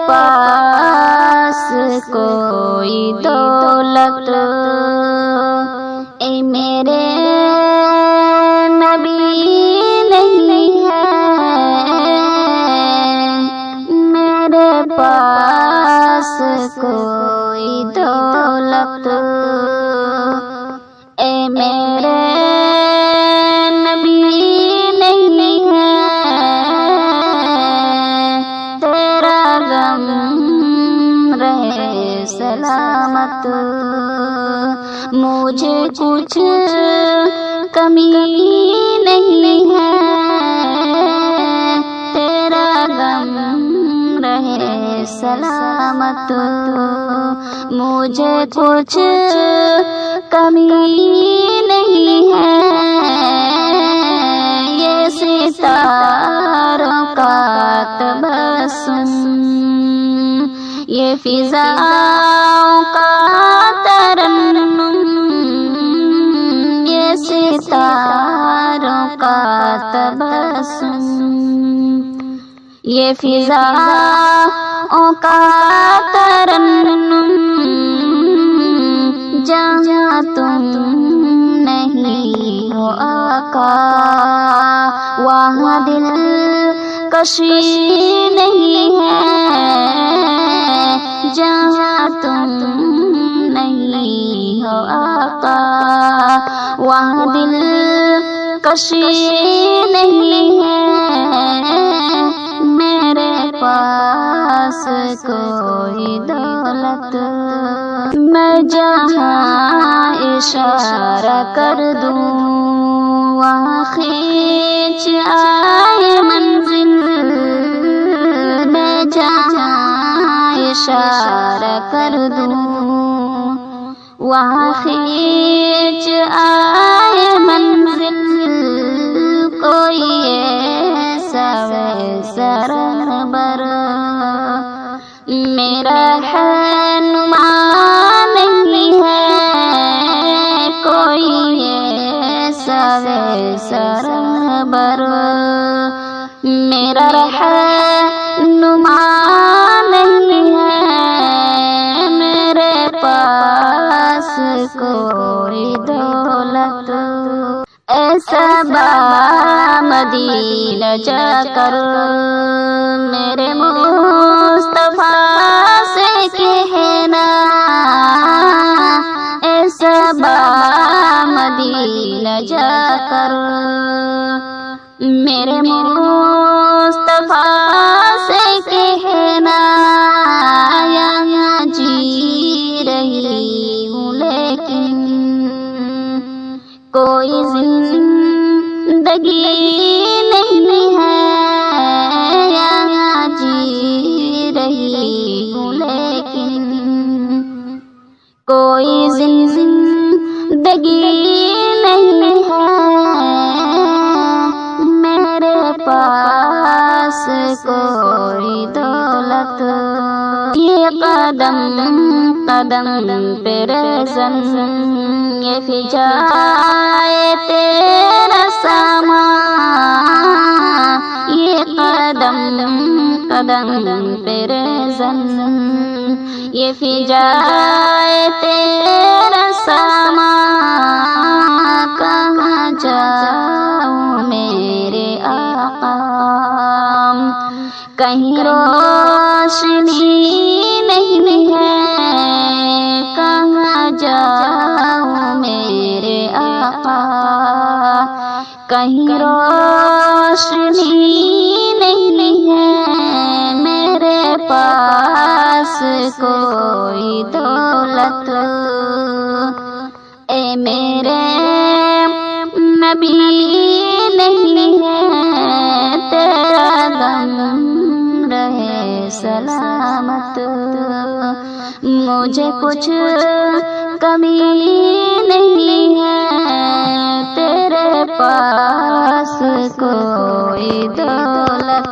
پاس کوئی دولت، اے میرے نبی نہیں ہے میرے پاس کوئی دولت، اے میرے نبی نہیں ہے تیرا غم رہے سلامت، مجھے کچھ کمی نہیں ہے تیرا غم رہے سلامت، مجھے کچھ کمی نہیں ہے، یہ ستاروں کا تبسم، یہ فضاؤں کا ترنم، یہ ستاروں کا تبسم، یہ فضاؤں کا ترنم، جہاں تم نہیں ہو آقا وہاں دل کشی نہیں ہے، جہاں تم نہیں ہو آقا وہاں دل کشی نہیں ہے، میرے پاس کوئی دولت، میں جہاں اشارہ کر دوں وہاں کھینچ آئے منزل، میں جہاں اشارہ کر دوں وہاں کھینچ آئے منزل، کوئی ایسا ویسا رہبر میرا رہنما نہیں ہے، کوئی ایسا ویسا رہبر میرا رہنما نہیں ہے، میرے پاس کوئی دولت، ایسا مدینہ جا کر میرے مصطفیٰ سے کہنا، ایسا مدینہ جا کر میرے مصطفیٰ سے کہنا، یہاں جی رہی ہوں لیکن کوئی زندگی نہیں ہے، یہاں جی رہی ہوں لیکن کوئی زندگی نہیں ہے، میرے پاس کوئی دولت، یہ قدم قدم پہ رہزن، یہ فجائے تیرا سامان، یہ قدم قدم پہ رہزن، یہ فجائے تیرا سامان، کہاں جاؤں میرے آقا کہیں روشنی نہیں ہے، کہاں جاؤں میرے آقا کہیں روشنی نہیں ہے، میرے پاس کوئی دولت، اے میرے نبی نہیں ہے تیرا غم رہے سلامت، مجھے کچھ کمی نہیں ہے تیرے پاس کوئی دولت۔